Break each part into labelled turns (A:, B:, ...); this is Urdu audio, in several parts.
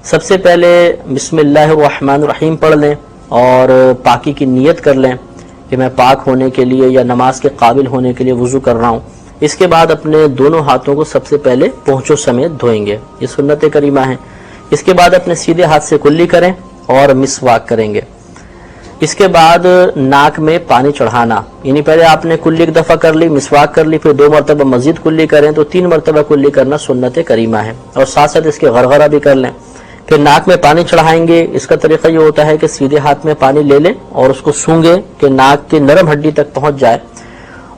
A: سب سے پہلے بسم اللہ الرحمن الرحیم پڑھ لیں اور پاکی کی نیت کر لیں کہ میں پاک ہونے کے لیے یا نماز کے قابل ہونے کے لیے وضو کر رہا ہوں. اس کے بعد اپنے دونوں ہاتھوں کو سب سے پہلے پونچھوں سمیت دھوئیں گے. یہ سنت کریمہ ہیں. اس کے بعد اپنے سیدھے ہاتھ سے کلی کریں اور مسواک کریں گے. اس کے بعد ناک میں پانی چڑھانا، یعنی پہلے آپ نے کلی ایک دفعہ کر لی، مسواک کر لی، پھر 2 مرتبہ مزید کلی کریں تو 3 مرتبہ کلی کرنا سنت کریمہ ہے. اور ساتھ ساتھ اس کے غرغرہ بھی کر لیں. پھر ناک میں پانی چڑھائیں گے. اس کا طریقہ یہ ہوتا ہے کہ سیدھے ہاتھ میں پانی لے لیں اور اس کو سونگیں کہ ناک کی نرم ہڈی تک پہنچ جائے.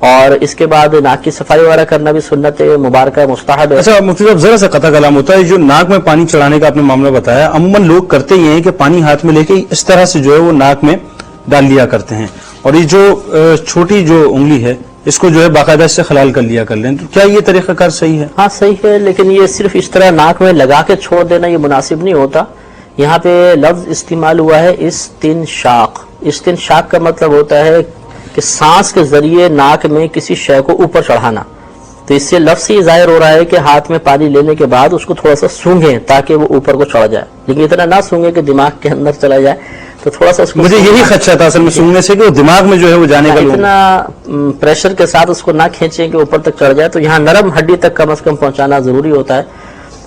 A: اور اس کے بعد ناک کی صفائی وغیرہ کرنا بھی سنت مبارکہ مستحب ہے.
B: اچھا مفتی صاحب، ذرا سا قطع کلام ہوتا ہے، جو ناک میں پانی چڑھانے کا آپ نے معاملہ بتایا، عموماً لوگ کرتے یہ ہیں کہ پانی ہاتھ میں لے کے اس طرح سے جو ہے وہ ناک میں ڈال لیا کرتے ہیں، اور یہ جو چھوٹی جو انگلی ہے اس کو جو ہے باقاعدہ اس سے خلال کر لیا کر لیں. تو کیا یہ طریقہ کار صحیح ہے؟
A: ہاں صحیح ہے، لیکن یہ صرف اس طرح ناک میں لگا کے چھوڑ دینا یہ مناسب نہیں ہوتا. یہاں پہ لفظ استعمال ہوا ہے استنشاق. استنشاق کا مطلب ہوتا ہے کہ سانس کے ذریعے ناک میں کسی شے کو اوپر چڑھانا. تو اس سے لفظ ہی ظاہر ہو رہا ہے کہ ہاتھ میں پانی لینے کے بعد اس کو تھوڑا سا سونگیں تاکہ وہ اوپر کو چڑھ جائے، لیکن اتنا نہ سونگیں کہ دماغ کے اندر چلا جائے. تو تھوڑا سا اس کو
B: مجھے یہی خدشہ تھا اصل میں سونگنے سے کہ وہ دماغ میں جو ہے وہ جانے کا
A: اتنا پریشر کے ساتھ اس کو نہ کھینچیں کہ اوپر تک چڑھ جائے. تو یہاں نرم ہڈی تک کم از کم پہنچانا ضروری ہوتا ہے.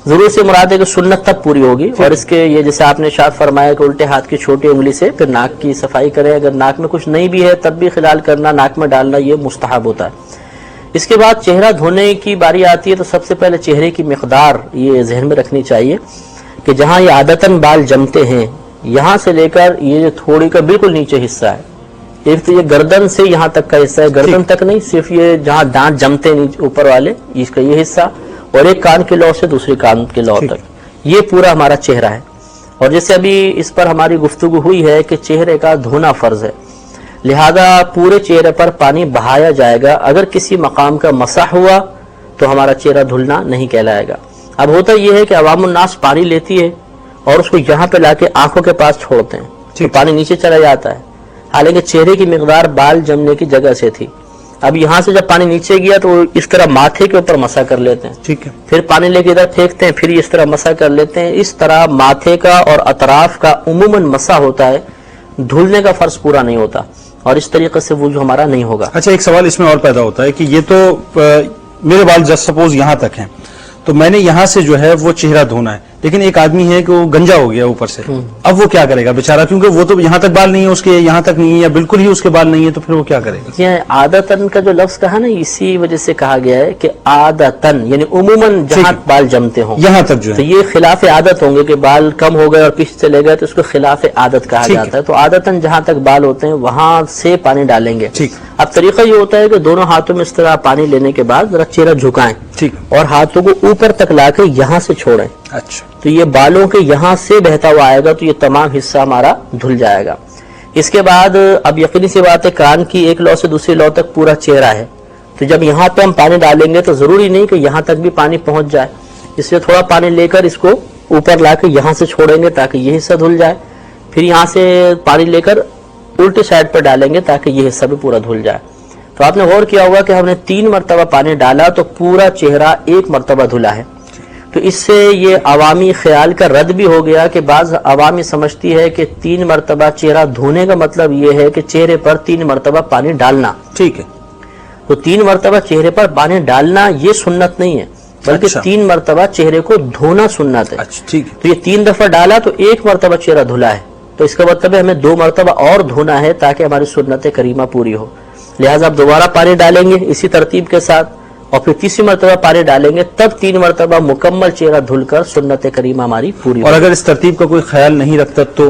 A: ضرور سے مراد ہے کہ سنت تب پوری ہوگی. اور اس کے یہ جیسے آپ نے ارشاد فرمایا کہ الٹے ہاتھ کی چھوٹی انگلی سے پھر ناک کی صفائی کریں. اگر ناک میں کچھ نہیں بھی ہے تب بھی خلال کرنا، ناک میں ڈالنا یہ مستحب ہوتا ہے. اس کے بعد چہرہ دھونے کی باری آتی ہے تو سب سے پہلے چہرے کی مقدار یہ ذہن میں رکھنی چاہیے کہ جہاں یہ عادتاً بال جمتے ہیں یہاں سے لے کر یہ جو تھوڑی کا بالکل نیچے حصہ ہے، ایک تو یہ گردن سے یہاں تک کا حصہ ہے، گردن تک نہیں، صرف یہ جہاں دانت جمتے ہیں اوپر والے اس کا یہ حصہ، اور ایک کان کے لو سے دوسری کان کے لو تک، یہ پورا ہمارا چہرہ ہے. اور جیسے ابھی اس پر ہماری گفتگو ہوئی ہے کہ چہرے کا دھونا فرض ہے، لہذا پورے چہرے پر پانی بہایا جائے گا. اگر کسی مقام کا مسح ہوا تو ہمارا چہرہ دھلنا نہیں کہلائے گا. اب ہوتا یہ ہے کہ عوام الناس پانی لیتی ہے اور اس کو یہاں پہ لا کے آنکھوں کے پاس چھوڑتے ہیں تو پانی نیچے چلا جاتا ہے، حالانکہ چہرے کی مقدار بال جمنے کی جگہ سے تھی. اب یہاں سے جب پانی نیچے گیا تو اس طرح ماتھے کے اوپر مسح کر لیتے ہیں،
B: ٹھیک ہے،
A: پھر پانی لے کے ادھر پھینکتے ہیں، پھر اس طرح مسح کر لیتے ہیں. اس طرح ماتھے کا اور اطراف کا عموماً مسح ہوتا ہے، دھلنے کا فرض پورا نہیں ہوتا، اور اس طریقے سے وضو ہمارا نہیں ہوگا.
B: اچھا ایک سوال اس میں اور پیدا ہوتا ہے کہ یہ تو میرے بال جسٹ سپوز یہاں تک ہیں تو میں نے یہاں سے جو ہے وہ چہرہ دھونا ہے، لیکن ایک آدمی ہے کہ وہ گنجا ہو گیا اوپر سے، اب وہ کیا کرے گا بیچارہ، کیونکہ وہ تو یہاں تک بال نہیں ہے اس کے، یہاں تک نہیں ہے یا بالکل ہی اس کے بال نہیں ہے، تو پھر وہ کیا کرے گا؟
A: یہ عادتاً کا جو لفظ کہا نا اسی وجہ سے کہا گیا ہے کہ عادتاً یعنی عموماً جہاں بال جمتے ہوں
B: یہاں تک جو
A: تو
B: ہے
A: یہ خلاف عادت ہوں گے کہ بال کم ہو گئے اور پیچھے چلے گئے تو اس کو خلاف عادت کہا جاتا ہے. تو عادتاً جہاں تک بال ہوتے ہیں وہاں سے پانی ڈالیں گے.
B: ٹھیک.
A: اب طریقہ یہ ہوتا ہے کہ دونوں ہاتھوں میں اس طرح پانی لینے کے بعد ذرا چہرہ جھکائیں
B: ٹھیک
A: اور ہاتھوں کو اوپر تک لا کے یہاں سے چھوڑیں.
B: اچھا
A: تو یہ بالوں کے یہاں سے بہتا ہوا آئے گا تو یہ تمام حصہ ہمارا دھل جائے گا. اس کے بعد اب یقینی سی بات ہے کان کی ایک لو سے دوسری لو تک پورا چہرہ ہے، تو جب یہاں پہ ہم پانی ڈالیں گے تو ضروری نہیں کہ یہاں تک بھی پانی پہنچ جائے، اس لیے تھوڑا پانی لے کر اس کو اوپر لا کے یہاں سے چھوڑیں گے تاکہ یہ حصہ دھل جائے. پھر یہاں سے پانی لے کر الٹی سائڈ پر ڈالیں گے تاکہ یہ حصہ بھی پورا دھل جائے. تو آپ نے غور کیا ہوگا کہ ہم نے 3 مرتبہ پانی ڈالا تو پورا چہرہ 1 مرتبہ دھلا ہے. تو اس سے یہ عوامی خیال کا رد بھی ہو گیا کہ بعض عوامی سمجھتی ہے کہ 3 مرتبہ چہرہ دھونے کا مطلب یہ ہے کہ چہرے پر 3 مرتبہ پانی ڈالنا.
B: ٹھیک ہے،
A: تو 3 مرتبہ چہرے پر پانی ڈالنا یہ سنت نہیں ہے، بلکہ 3 مرتبہ چہرے کو دھونا سنت ہے.
B: اچھا ٹھیک ہے.
A: تو یہ 3 دفعہ ڈالا تو 1 مرتبہ چہرہ دھلا ہے، تو اس کا مطلب ہے ہمیں 2 مرتبہ اور دھونا ہے تاکہ ہماری سنت کریمہ پوری ہو. لہٰذا آپ دوبارہ پانی ڈالیں گے اسی ترتیب کے ساتھ اور پھر تیسری مرتبہ پانی ڈالیں گے، تب 3 مرتبہ مکمل چہرہ دھل کر سنت کریمہ ہماری پوری.
B: اور اگر اس ترتیب کا کوئی خیال نہیں رکھتا تو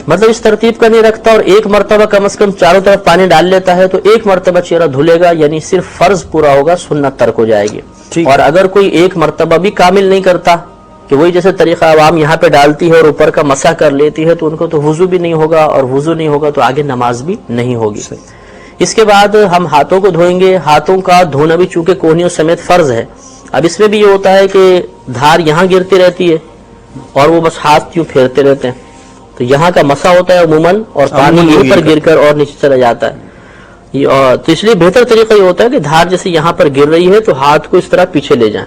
A: مطلب اس ترتیب کا نہیں رکھتا اور 1 مرتبہ کم از کم چاروں طرف پانی ڈال لیتا ہے تو 1 مرتبہ چہرہ دھلے گا، یعنی صرف فرض پورا ہوگا، سنت ترک ہو جائے گی. اور اگر کوئی 1 مرتبہ بھی کامل نہیں کرتا کہ وہی جیسے طریقہ عوام یہاں پہ ڈالتی ہے اور اوپر کا مسح کر لیتی ہے تو ان کو تو وضو بھی نہیں ہوگا، اور وضو نہیں ہوگا تو آگے نماز بھی نہیں ہوگی. اس کے بعد ہم ہاتھوں کو دھوئیں گے. ہاتھوں کا دھونا بھی چونکہ کوہنیوں سمیت فرض ہے. اب اس میں بھی یہ ہوتا ہے کہ دھار یہاں گرتی رہتی ہے اور وہ بس ہاتھ یوں پھیرتے رہتے ہیں تو یہاں کا مسا ہوتا ہے عموماً اور پانی یہیں پر گر کر اور نیچے چلا جاتا ہے. تو اس لیے بہتر طریقہ یہ ہوتا ہے کہ دھار جیسے یہاں پر گر رہی ہے تو ہاتھ کو اس طرح پیچھے لے جائیں